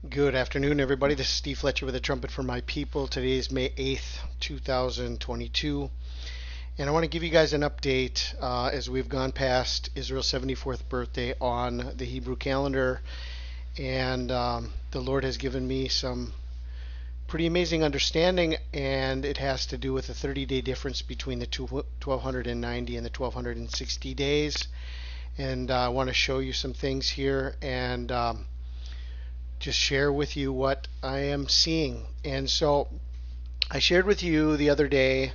Good afternoon, everybody. This is Steve Fletcher with a trumpet for my people. Today is May 8th, 2022. And I want to give you guys an update as we've gone past Israel's 74th birthday on the Hebrew calendar. And the Lord has given me some pretty amazing understanding, and it has to do with the 30-day difference between the 1290 and the 1260 days. And I want to show you some things here and just share with you what I am seeing. And so I shared with you the other day,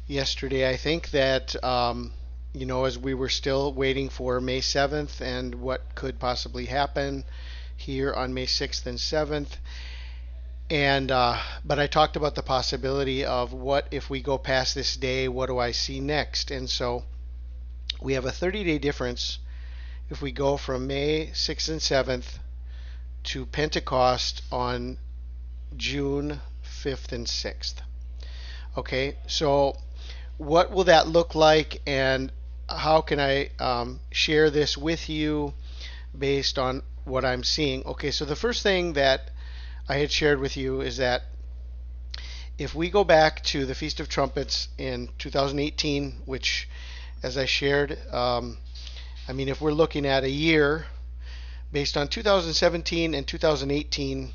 yesterday, I think, that as we were still waiting for May 7th and what could possibly happen here on May 6th and 7th. And but I talked about the possibility of what if we go past this day, what do I see next? And so we have a 30-day difference if we go from May 6th and 7th to Pentecost on June 5th and 6th. Okay, so what will that look like, and how can I share this with you based on what I'm seeing? Okay, so the first thing that I had shared with you is that if we go back to the Feast of Trumpets in 2018, which, as I shared, if we're looking at a year based on 2017 and 2018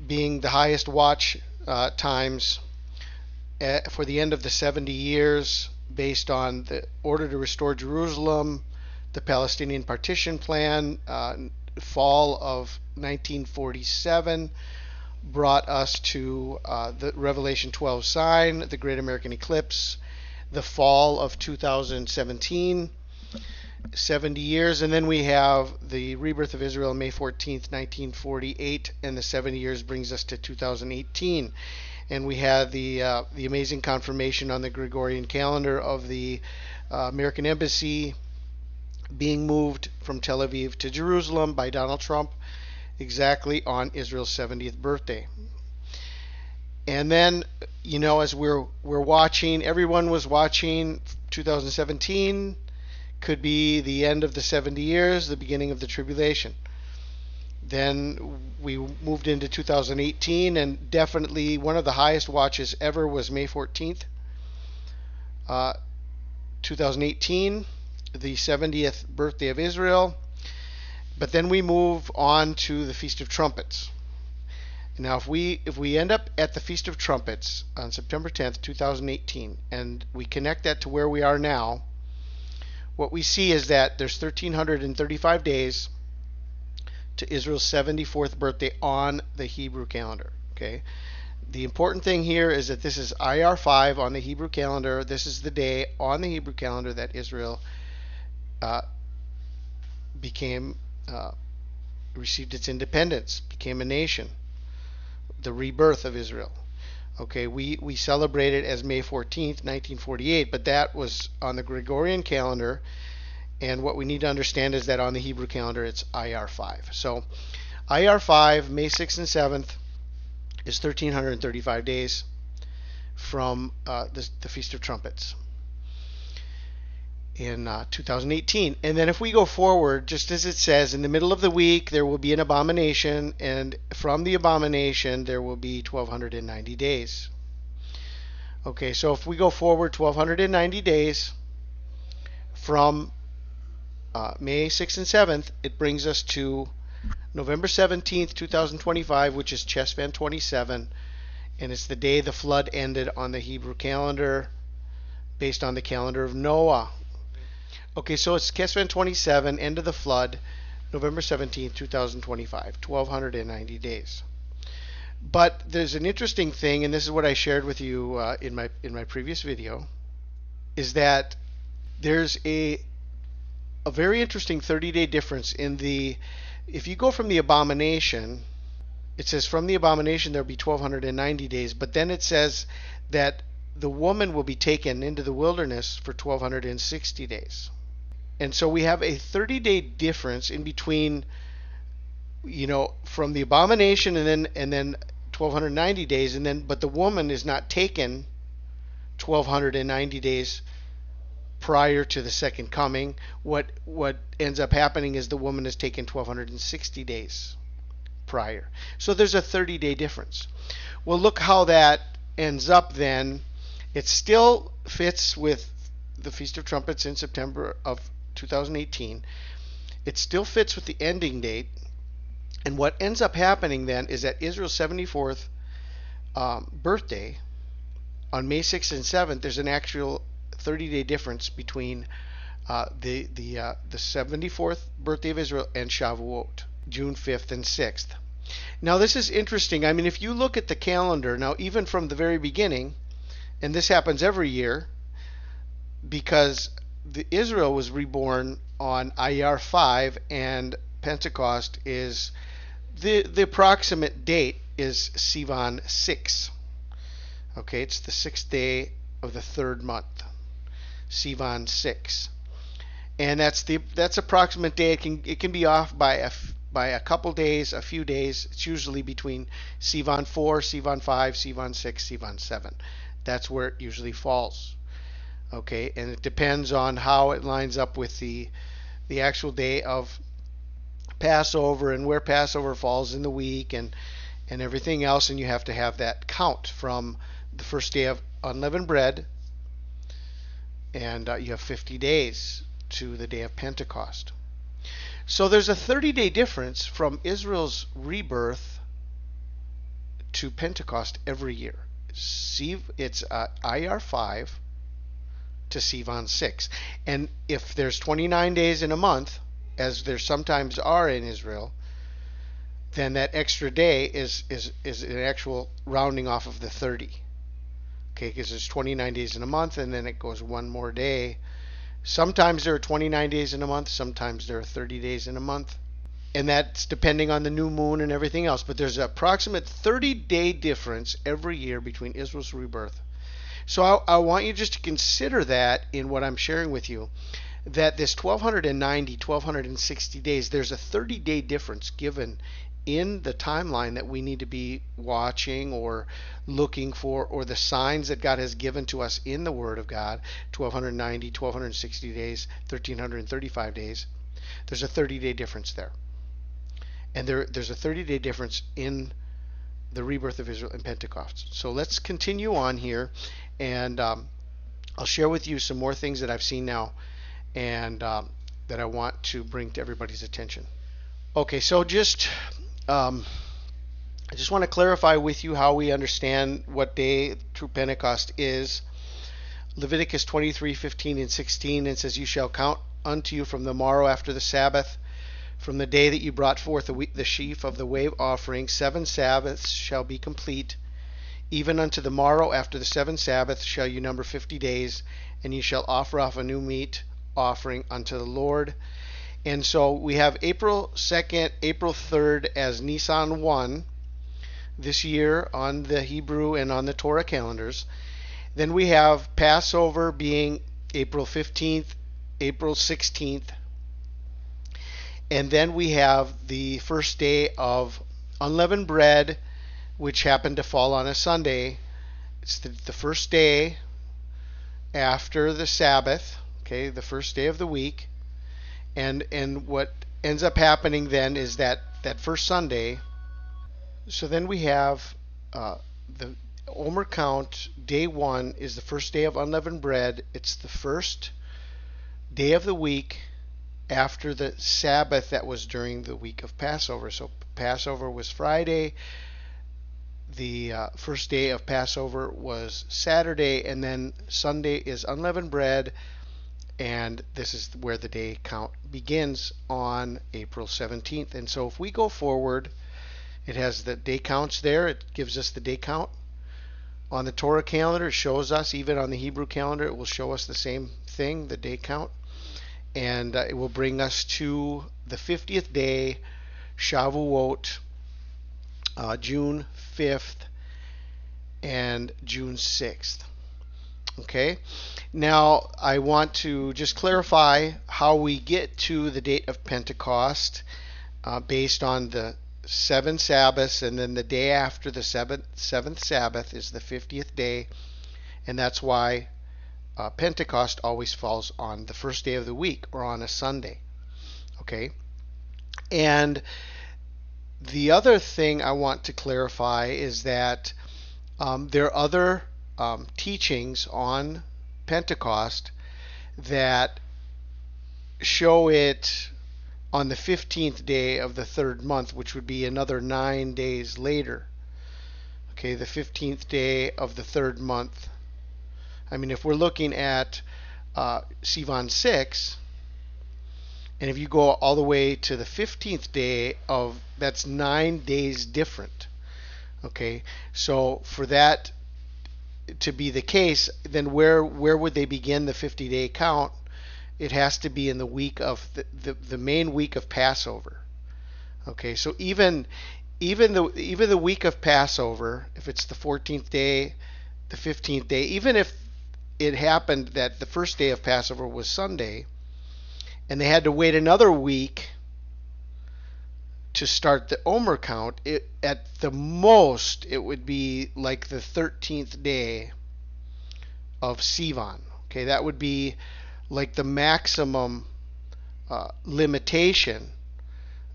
being the highest watch times for the end of the 70 years, based on the order to restore Jerusalem, the Palestinian partition plan, fall of 1947 brought us to the Revelation 12 sign, the Great American Eclipse, the fall of 2017, 70 years, and then we have the rebirth of Israel May 14th, 1948, and the 70 years brings us to 2018. And we had the amazing confirmation on the Gregorian calendar of the American Embassy being moved from Tel Aviv to Jerusalem by Donald Trump exactly on Israel's 70th birthday. And then, as we're watching, everyone was watching 2017 could be the end of the 70 years, the beginning of the tribulation. Then we moved into 2018, and definitely one of the highest watches ever was May 14th, 2018, the 70th birthday of Israel. But then we move on to the Feast of Trumpets. Now, if we end up at the Feast of Trumpets on September 10th, 2018, and we connect that to where we are now, what we see is that there's 1,335 days to Israel's 74th birthday on the Hebrew calendar. Okay, the important thing here is that this is IR5 on the Hebrew calendar. This is the day on the Hebrew calendar that Israel received its independence, became a nation, the rebirth of Israel. Okay, we celebrate it as May 14th, 1948, but that was on the Gregorian calendar, and what we need to understand is that on the Hebrew calendar it's IR5. So IR5, May 6th and 7th, is 1,335 days from the Feast of Trumpets in 2018. And then if we go forward, just as it says, in the middle of the week there will be an abomination, and from the abomination there will be 1,290 days. Okay, so if we go forward 1,290 days from May 6th and 7th, it brings us to November 17th, 2025, which is Cheshvan 27, and it's the day the flood ended on the Hebrew calendar based on the calendar of Noah. Okay, so it's Cheshvan 27, end of the flood, November 17th, 2025, 1,290 days. But there's an interesting thing, and this is what I shared with you in my previous video, is that there's a very interesting 30-day difference in if you go from the abomination, it says from the abomination there'll be 1,290 days, but then it says that the woman will be taken into the wilderness for 1,260 days. And so we have a 30-day difference in between, from the abomination and then 1,290 days, but the woman is not taken 1,290 days prior to the second coming. What ends up happening is the woman is taken 1,260 days prior. So there's a 30-day difference. Well, look how that ends up then. It still fits with the Feast of Trumpets in September of 2018. It still fits with the ending date. And what ends up happening then is that Israel's 74th birthday on May 6th and 7th, there's an actual 30-day difference between the 74th birthday of Israel and Shavuot, June 5th and 6th. Now this is interesting. I mean, if you look at the calendar, now even from the very beginning, and this happens every year, because Israel was reborn on Iyar 5 and Pentecost is, the approximate date is Sivan 6. Okay, it's the 6th day of the 3rd month, Sivan 6. And that's approximate day. It can be off by a couple days, a few days. It's usually between Sivan 4, Sivan 5, Sivan 6, Sivan 7. That's where it usually falls. Okay, and it depends on how it lines up with the actual day of Passover and where Passover falls in the week and everything else. And you have to have that count from the first day of unleavened bread, and you have 50 days to the day of Pentecost. So there's a 30-day difference from Israel's rebirth to Pentecost every year. It's Iyar 5 to Sivan 6. And if there's 29 days in a month, as there sometimes are in Israel, then that extra day is an actual rounding off of the 30. Okay, because there's 29 days in a month, and then it goes one more day. Sometimes there are 29 days in a month, sometimes there are 30 days in a month. And that's depending on the new moon and everything else. But there's an approximate 30-day difference every year between Israel's rebirth. So I want you just to consider that in what I'm sharing with you, that this 1260 days, there's a 30-day difference given in the timeline that we need to be watching or looking for, or the signs that God has given to us in the Word of God. 1260 days, 1335 days. There's a 30-day difference there. And there's a 30-day difference in the rebirth of Israel and Pentecost. So let's continue on here, and I'll share with you some more things that I've seen now and that I want to bring to everybody's attention. Okay, so I just want to clarify with you how we understand what day true Pentecost is. Leviticus 23:15 and 16, it says, "You shall count unto you from the morrow after the Sabbath, from the day that you brought forth the sheaf of the wave offering, 7 Sabbaths shall be complete. Even unto the morrow after the 7th Sabbath shall you number 50 days, and you shall offer off a new meat offering unto the Lord." And so we have April 2nd, April 3rd as Nisan 1 this year on the Hebrew and on the Torah calendars. Then we have Passover being April 15th, April 16th. And then we have the first day of unleavened bread, which happened to fall on a Sunday. It's the first day after the Sabbath, okay, the first day of the week. And what ends up happening then is that first Sunday. So then we have the Omer count. Day 1 is the first day of unleavened bread. It's the first day of the week after the Sabbath that was during the week of Passover. So Passover was Friday. The first day of Passover was Saturday, and then Sunday is unleavened bread. And this is where the day count begins on April 17th. And so if we go forward, it has the day counts there. It gives us the day count. On the Torah calendar, it shows us, even on the Hebrew calendar, it will show us the same thing, the day count. And it will bring us to the 50th day, Shavuot, June 5th and June 6th. Okay, now I want to just clarify how we get to the date of Pentecost based on the 7 Sabbaths, and then the day after the 7th Sabbath is the 50th day, and that's why Pentecost always falls on the first day of the week or on a Sunday. Okay, and The other thing I want to clarify is that there are other teachings on Pentecost that show it on the 15th day of the third month, which would be another 9 days later. Okay, the 15th day of the third month. I mean, if we're looking at Sivan 6, and if you go all the way to the 15th day of, that's 9 days different. Okay, so for that to be the case, then where would they begin the 50-day count? It has to be in the week of the main week of Passover. Okay, so even the week of Passover, if it's the 14th day, the 15th day, even if it happened that the first day of Passover was Sunday, and they had to wait another week to start the Omer count, at the most it would be like the 13th day of Sivan. Okay, that would be like the maximum limitation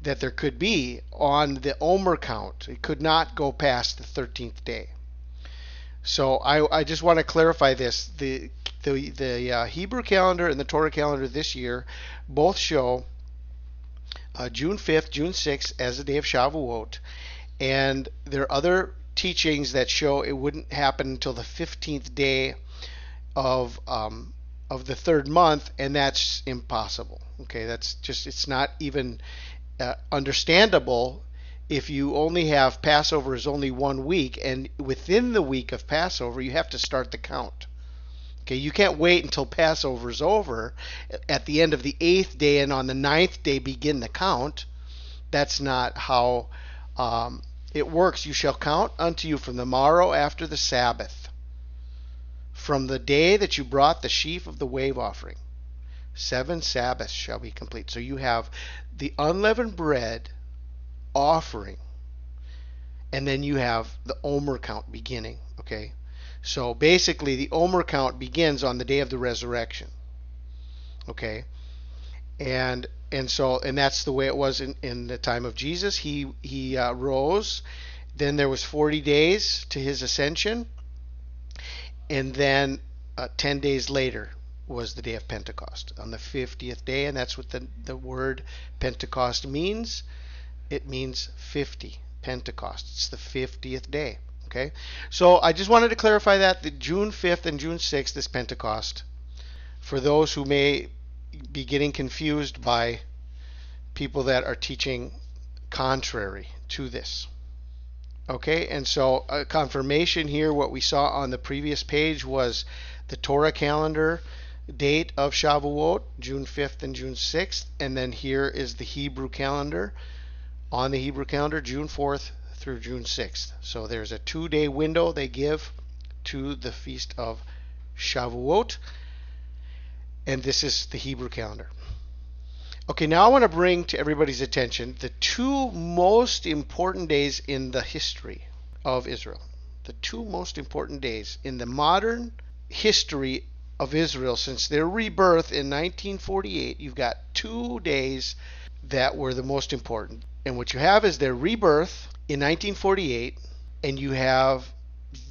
that there could be on the Omer count. It could not go past the 13th day. So I just want to clarify this. The Hebrew calendar and the Torah calendar this year both show June 5th, June 6th as the day of Shavuot, and there are other teachings that show it wouldn't happen until the 15th day of the third month, and that's impossible. Okay, that's just, it's not even understandable if you only have Passover is only 1 week, and within the week of Passover you have to start the count. Okay, you can't wait until Passover is over at the end of the 8th day and on the 9th day begin the count. That's not how it works. You shall count unto you from the morrow after the Sabbath, from the day that you brought the sheaf of the wave offering. 7 Sabbaths shall be complete. So you have the unleavened bread offering, and then you have the Omer count beginning. Okay, so basically the Omer count begins on the day of the resurrection. Okay, and that's the way it was in the time of Jesus. He rose, then there was 40 days to his ascension, and then 10 days later was the day of Pentecost on the 50th day, and that's what the word Pentecost means. It means 50. Pentecost. It's the 50th day. Okay, so I just wanted to clarify that the June 5th and June 6th is Pentecost, for those who may be getting confused by people that are teaching contrary to this. Okay, and so a confirmation here, what we saw on the previous page was the Torah calendar date of Shavuot, June 5th and June 6th, and then here is the Hebrew calendar. On the Hebrew calendar, June 4th through June 6th. So there's a 2-day window they give to the feast of Shavuot, and this is the Hebrew calendar. Okay, now I want to bring to everybody's attention the 2 most important days in the history of Israel. The 2 most important days in the modern history of Israel since their rebirth in 1948. You've got 2 days that were the most important. And what you have is their rebirth in 1948, and you have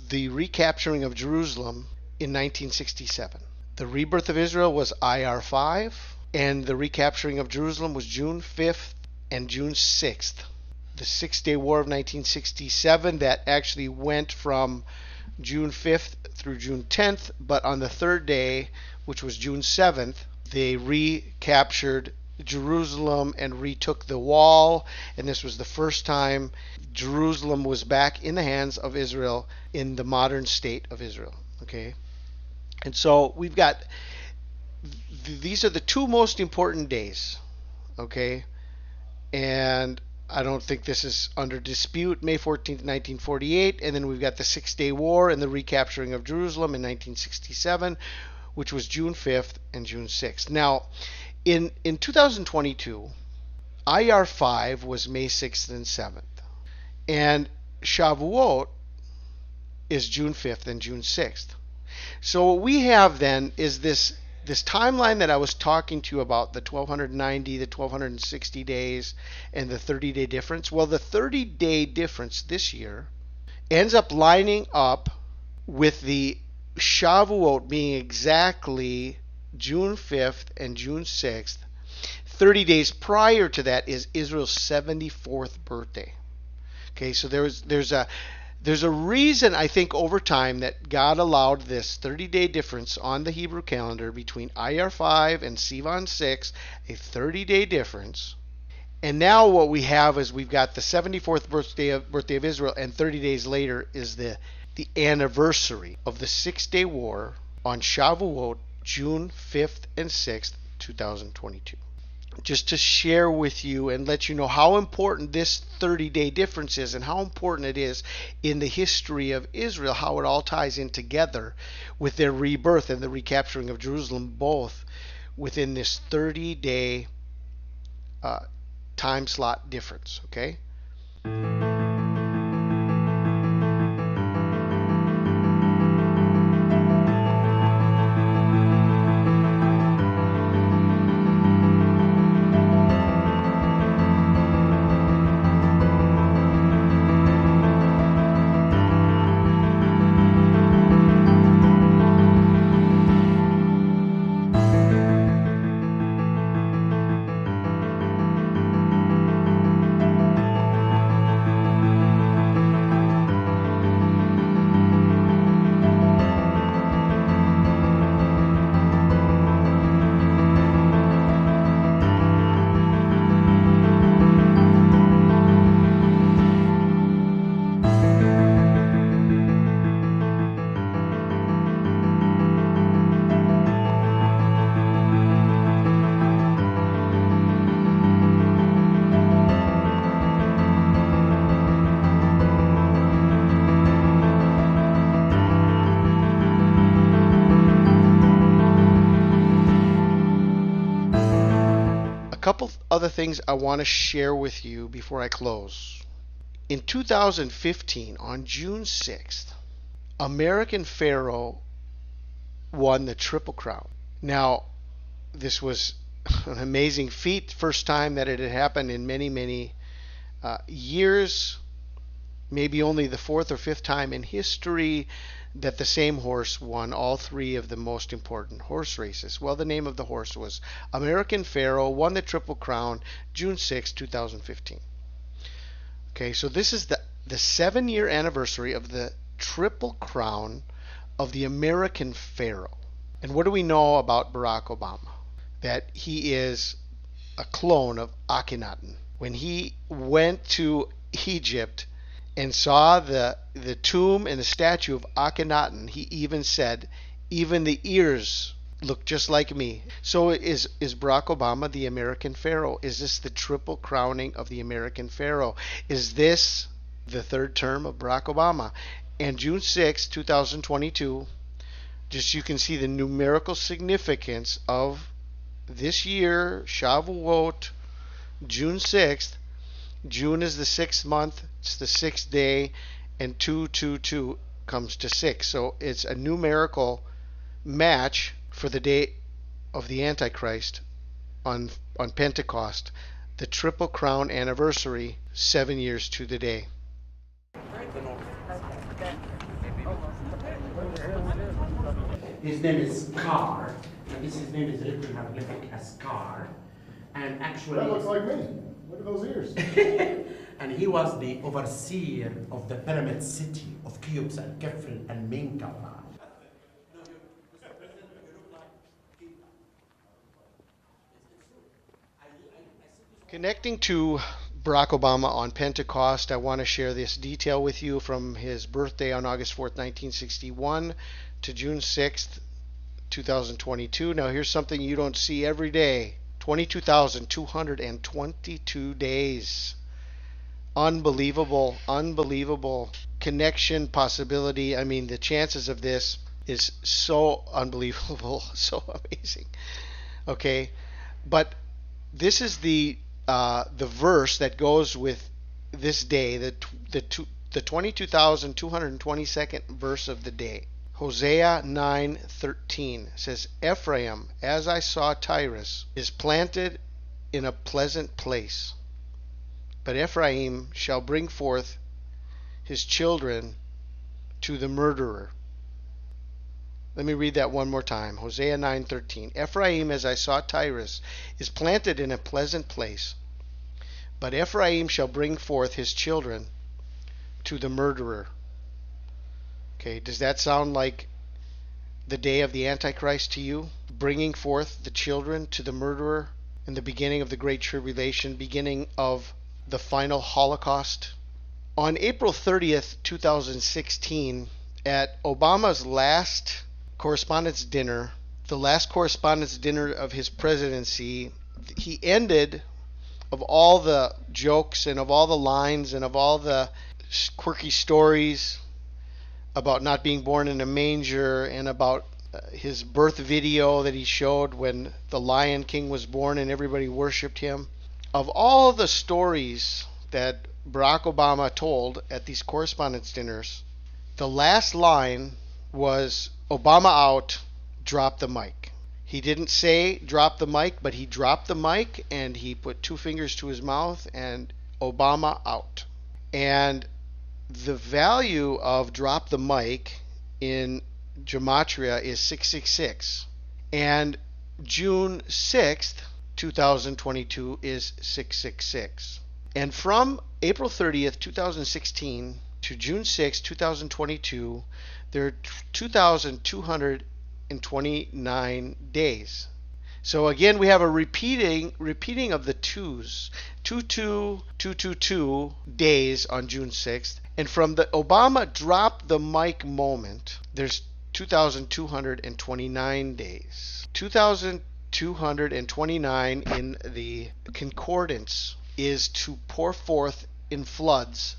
the recapturing of Jerusalem in 1967. The rebirth of Israel was IR 5, and the recapturing of Jerusalem was June 5th and June 6th. The 6-Day War of 1967 that actually went from June 5th through June 10th, but on the 3rd day, which was June 7th, they recaptured Jerusalem and retook the wall, and this was the first time Jerusalem was back in the hands of Israel in the modern state of Israel. Okay, and so we've got these are the 2 most important days. Okay, and I don't think this is under dispute. May 14th, 1948, and then we've got the 6-Day War and the recapturing of Jerusalem in 1967, which was June 5th and June 6th. Now, in 2022, IR 5 was May 6th and 7th, and Shavuot is June 5th and June 6th. So what we have then is this this timeline that I was talking to you about, the 1290, the 1260 days, and the 30-day difference, well, the 30-day difference this year ends up lining up with the Shavuot being exactly June 5th and June 6th. 30 days prior to that is Israel's 74th birthday. Okay, so there's a reason, I think, over time that God allowed this 30-day difference on the Hebrew calendar between Iyar 5 and Sivan 6, a 30-day difference. And now what we have is we've got the 74th birthday of Israel, and 30 days later is the anniversary of the Six-Day War on Shavuot, June 5th and 6th, 2022. Just to share with you and let you know how important this 30-day difference is and how important it is in the history of Israel, how it all ties in together with their rebirth and the recapturing of Jerusalem, both within this 30-day time slot difference, okay? Couple other things I want to share with you before I close. In 2015, on June 6th, American Pharaoh won the Triple Crown. Now, this was an amazing feat, first time that it had happened in many, many years, maybe only the fourth or fifth time in history that the same horse won all three of the most important horse races. Well, the name of the horse was American Pharaoh, won the Triple Crown, June 6, 2015. Okay, so this is the 7-year anniversary of the Triple Crown of the American Pharaoh. And what do we know about Barack Obama? That he is a clone of Akhenaten. When he went to Egypt and saw the tomb and the statue of Akhenaten, he even said, even the ears look just like me. So is Barack Obama the American Pharaoh? Is this the triple crowning of the American Pharaoh? Is this the third term of Barack Obama? And June 6, 2022, just you can see the numerical significance of this year, Shavuot, June 6th. June is the 6th month, it's the 6th day, and 222 comes to 6. So it's a numerical match for the day of the Antichrist on Pentecost, the Triple Crown anniversary, 7 years to the day. His name is Car, and his name is written hieroglyphic as Car, and actually that looks like me. Look at those ears. and he was the overseer of the pyramid city of Cheops and Kefren and Menkaure. Connecting to Barack Obama on Pentecost, I want to share this detail with you from his birthday on August 4th, 1961 to June 6th, 2022. Now here's something you don't see every day. 22,222 days. Unbelievable, unbelievable connection possibility. I mean, the chances of this is so unbelievable, so amazing. Okay, but this is the verse that goes with this day, the 22,222nd verse of the day. Hosea 9:13 says, Ephraim, as I saw Tyrus, is planted in a pleasant place, but Ephraim shall bring forth his children to the murderer. Let me read that one more time. Hosea 9:13. Ephraim, as I saw Tyrus, is planted in a pleasant place, but Ephraim shall bring forth his children to the murderer. Okay, does that sound like the day of the Antichrist to you? Bringing forth the children to the murderer in the beginning of the Great Tribulation, beginning of the final Holocaust? On April 30th, 2016, at Obama's last correspondence dinner, the last correspondence dinner of his presidency, he ended, of all the jokes and of all the lines and of all the quirky stories about not being born in a manger and about his birth video that he showed when the Lion King was born and everybody worshipped him. Of all the stories that Barack Obama told at these correspondence dinners, the last line was Obama out, drop the mic. He didn't say drop the mic, but he dropped the mic and he put two fingers to his mouth and Obama out. And the value of drop the mic in gematria is 666. And June 6th, 2022 is 666. And from April 30th, 2016 to June 6th, 2022, there are 2,229 days. So again, we have a repeating of the twos. 22222 days on June 6th. And from the Obama drop the mic moment, there's 2,229 days. 2,229 in the concordance is to pour forth in floods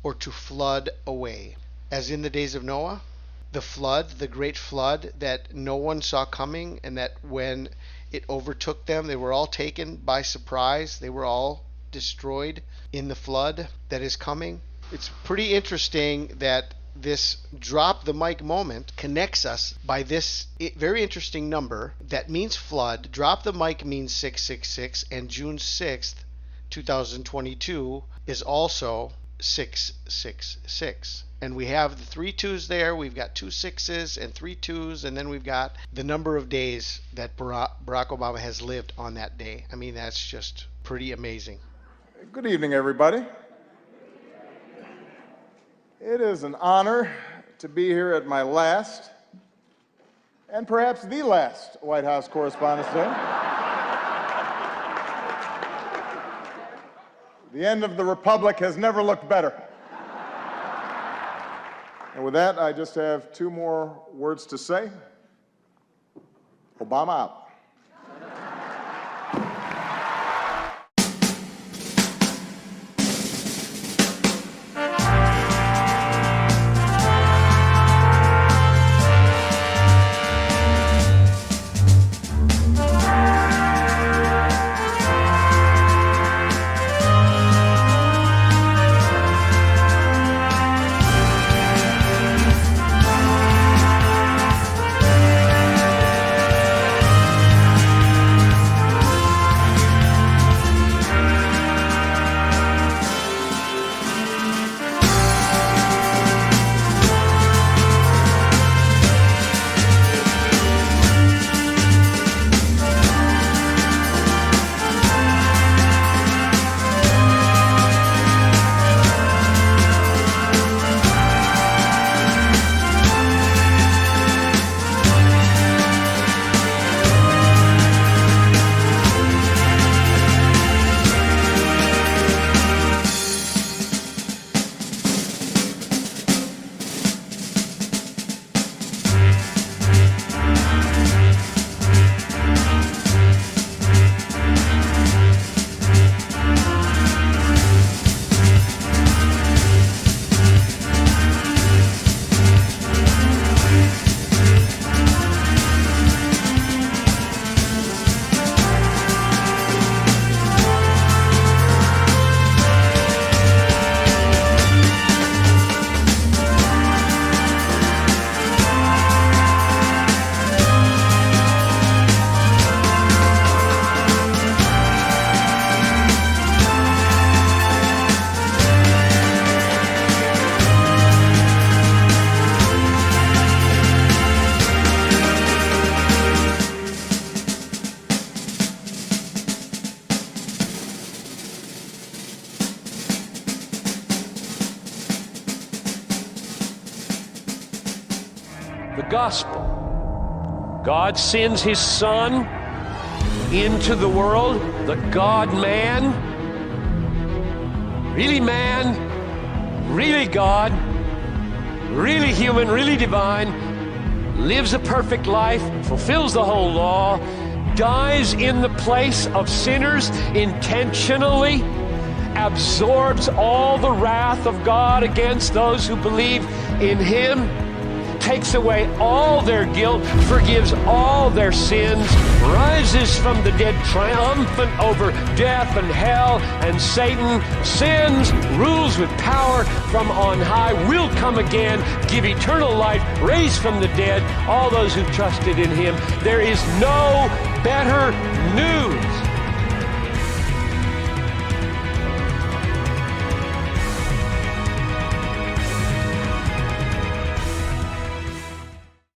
or to flood away. As in the days of Noah, the flood, the great flood that no one saw coming, and that when it overtook them, they were all taken by surprise. They were all destroyed in the flood that is coming. It's pretty interesting that this drop the mic moment connects us by this very interesting number that means flood. Drop the mic means 666, and June 6th, 2022 is also 666. And we have the 3 twos there. We've got 2 6s and 3 twos, and then we've got the number of days that Barack Obama has lived on that day. I mean, that's just pretty amazing. Good evening, everybody. It is an honor to be here at my last, and perhaps the last, White House Correspondents' Day. The end of the Republic has never looked better. And with that, I just have 2 more words to say. Obama out. the gospel. God sends his Son into the world, the God-man, really man, really God, really human, really divine, lives a perfect life, fulfills the whole law, dies in the place of sinners intentionally, absorbs all the wrath of God against those who believe in him, takes away all their guilt, forgives all their sins, rises from the dead triumphant over death and hell and Satan, sins, rules with power from on high, will come again, give eternal life, raise from the dead all those who trusted in him. There is no better news